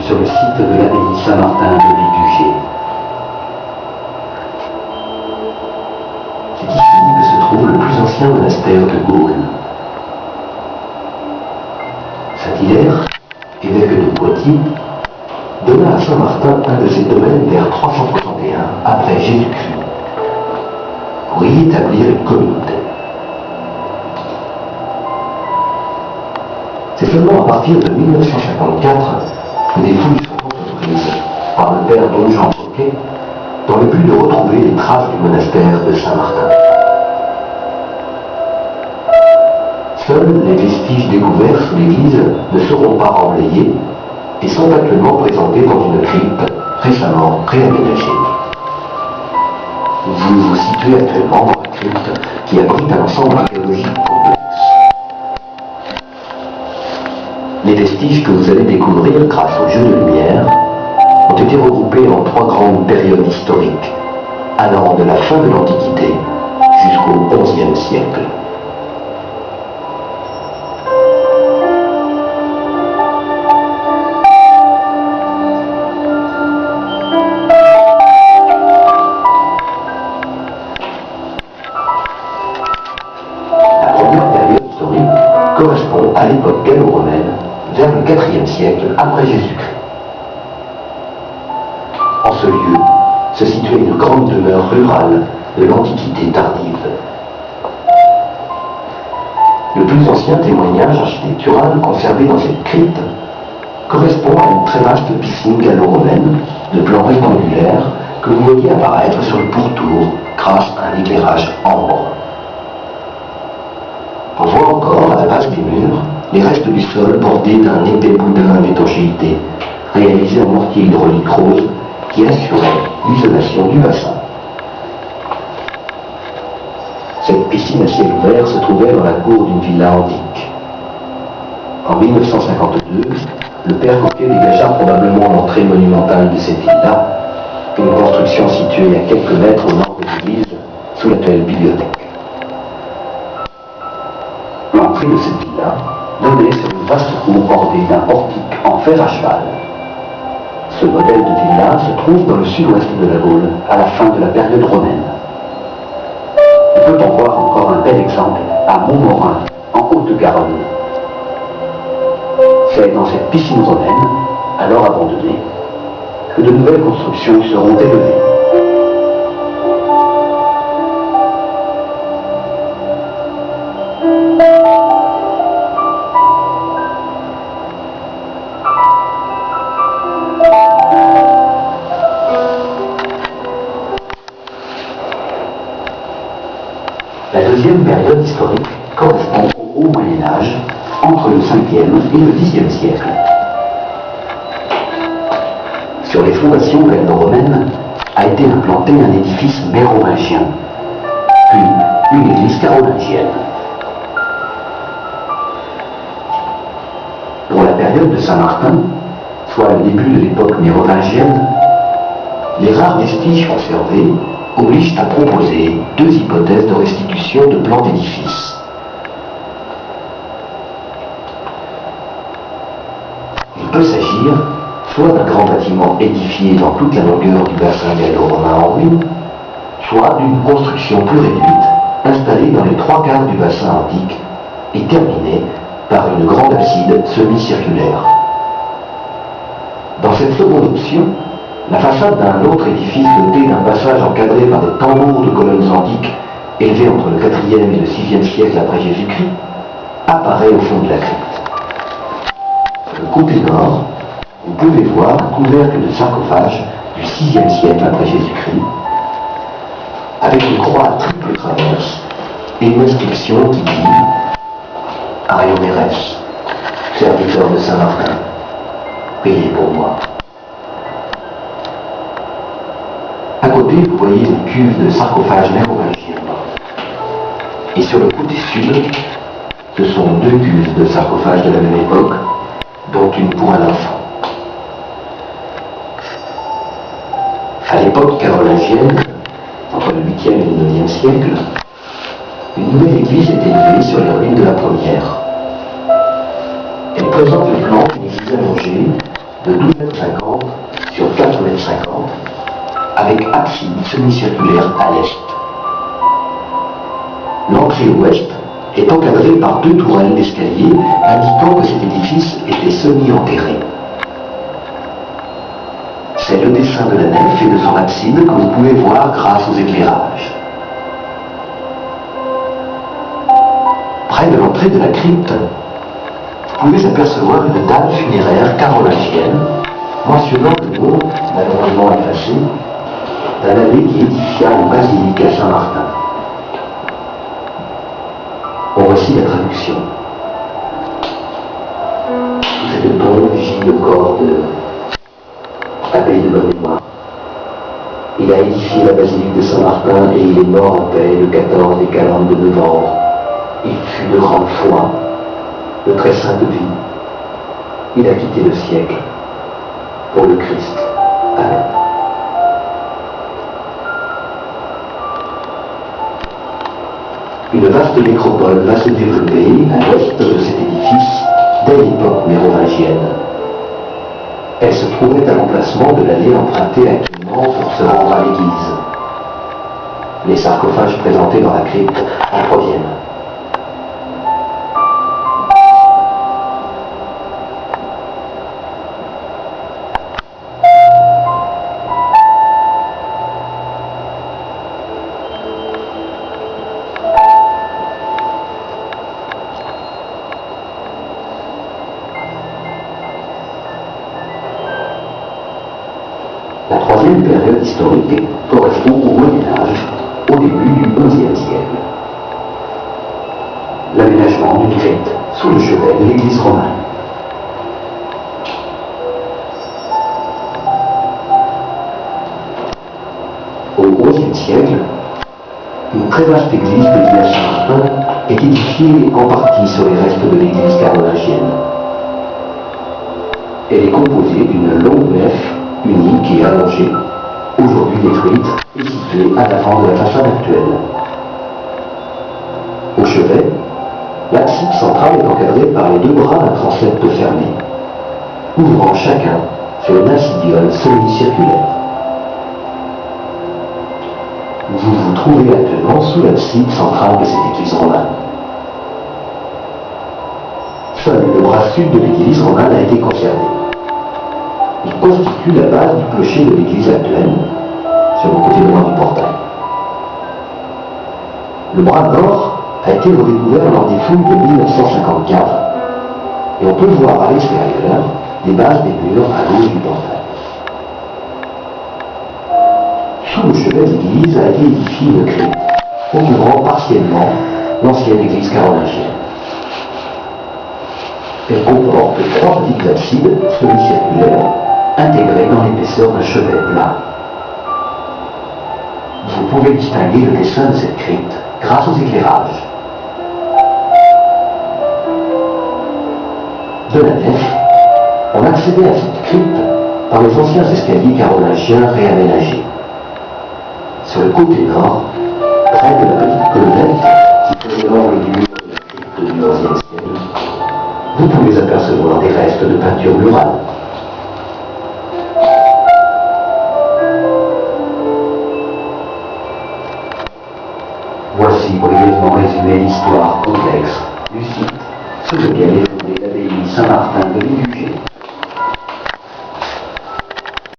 sur le site de l'abbaye Saint-Martin de Bugey. C'est ici que se trouve le plus ancien monastère de Gaule. Saint-Hilaire, évêque de Poitiers, donna à Saint-Martin un de ses domaines vers 361 après Jésus-Christ, pour y établir une communauté. C'est seulement à partir de 1954 que des fouilles sont entreprises par le père Don Jean Fouquet dans le but de retrouver les traces du monastère de Saint-Martin. Seuls les vestiges découverts sous l'église ne seront pas remblayés et sont actuellement présentés dans une crypte récemment réaménagée. Vous vous situez actuellement dans la crypte qui abrite un ensemble archéologique complexe. Les vestiges que vous allez découvrir grâce au jeu de lumière ont été regroupés en 3 grandes périodes historiques, allant de la fin de l'Antiquité jusqu'au XIe siècle. La première période historique correspond à l'époque gallo-romaine, vers le IVe siècle après Jésus-Christ. En ce lieu se situait une grande demeure rurale de l'Antiquité tardive. Le plus ancien témoignage architectural conservé dans cette crypte correspond à une très vaste piscine gallo-romaine de plan rectangulaire que vous voyez apparaître sur le pourtour grâce à un éclairage ambre. On voit encore à la base des murs les restes du sol bordés d'un épais boudin d'étanchéité, réalisé en mortier hydraulique rose qui assurait l'isolation du bassin. Cette piscine à ciel ouvert se trouvait dans la cour d'une villa antique. En 1952, le père Coquet dégagea probablement l'entrée monumentale de cette villa, une construction située à quelques mètres au nord de l'église, sous l'actuelle bibliothèque. L'entrée de cette villa donnait sur une vaste cour bordée d'un portique en fer à cheval. Ce modèle de villa se trouve dans le sud-ouest de la Gaule, à la fin de la période romaine. On peut en voir encore un bel exemple à Montmorin, en Haute-Garonne. C'est dans cette piscine romaine, alors abandonnée, que de nouvelles constructions seront élevées. La deuxième période historique correspond au Haut Moyen-Âge, entre le 5e et le 10e siècle. Sur les fondations gallo-romaines a été implanté un édifice mérovingien, puis une église carolingienne. Pour la période de Saint-Martin, soit le début de l'époque mérovingienne, les rares vestiges conservés obligent à proposer 2 hypothèses de restitution de plan d'édifice. Il peut s'agir soit d'un grand bâtiment édifié dans toute la longueur du bassin gallo-romain en ruine, soit d'une construction plus réduite, installée dans les 3/4 du bassin antique et terminée par une grande abside semi-circulaire. Dans cette seconde option, la façade d'un autre édifice doté d'un passage encadré par des tambours de colonnes antiques élevés entre le 4e et le 6e siècle après Jésus-Christ apparaît au fond de la crypte. Sur le côté nord, vous pouvez voir un couvercle de sarcophage du 6e siècle après Jésus-Christ, avec une croix à triple traverse et une inscription qui dit « Ariomeres, serviteur de Saint-Martin, payez pour moi ». À côté, vous voyez une cuve de sarcophage mérovingien. Et sur le côté sud, ce sont 2 cuves de sarcophage de la même époque, dont une pour un enfant. À l'époque carolingienne, entre le 8e et le 9e siècle, une nouvelle église est élevée sur les ruines de la première. Elle présente le plan d'une église allongée, de 12,50 m sur 4,50 m, avec abside semi-circulaire à l'est. L'entrée ouest est encadrée par 2 tourelles d'escalier indiquant que cet édifice était semi-enterré. C'est le dessin de la nef et de son abside que vous pouvez voir grâce aux éclairages. Près de l'entrée de la crypte, vous pouvez apercevoir une dalle funéraire carolingienne mentionnant le nom, malheureusement effacé, d'un abbé qui édifia une basilique à Saint-Martin. En voici la traduction. Sous cette tombe gît le corps de abbé de bonne mémoire. Il a édifié la basilique de Saint-Martin et il est mort en paix le 14 et 42 novembre. Il fut de grande foi, de très sainte vie. Il a quitté le siècle pour le Christ. Amen. Une vaste nécropole va se développer à l'est de cet édifice dès l'époque mérovingienne. Elle se trouvait à l'emplacement de l'allée empruntée actuellement pour se rendre à l'église. Les sarcophages présentés dans la crypte en proviennent. La troisième période historique correspond au Moyen-Âge, au début du XIe siècle. L'aménagement d'une crypte sous le chevet de l'église romane. Au XIe siècle, une très vaste église dédiée à Saint-Martin est édifiée en partie sur les restes de l'église carolingienne. Elle est composée d'une longue nef unique et allongée, aujourd'hui détruite et située à l'avant de la façade actuelle. Au chevet, l'abside centrale est encadrée par les 2 bras d'un transept fermé, ouvrant chacun sur une insidiole semi-circulaire. Vous vous trouvez actuellement sous l'abside centrale de cette église romane. Seul le bras sud de l'église romane a été conservé. Il constitue la base du clocher de l'église actuelle, sur le côté droit du portail. Le bras nord a été redécouvert lors des fouilles de 1954, et on peut voir à l'extérieur les bases des murs à gauche du portail. Sous le chevet de l'église a été édifiée une crypte, concouvrant partiellement l'ancienne église carolingienne. Elle comporte 3 petites absides semi-circulaires intégrées dans l'épaisseur d'un chevet plat. Vous pouvez distinguer le dessin de cette crypte grâce aux éclairages. De la nef, on accédait à cette crypte par les anciens escaliers carolingiens réaménagés. Sur le côté nord, près de la petite colonnette qui faisait l'angle du mur de la crypte du XIe siècle, vous pouvez apercevoir des restes de peinture murale. Voici brièvement résumé l'histoire complexe du site sur lequel est fondée l'abbaye Saint-Martin de Ligugé.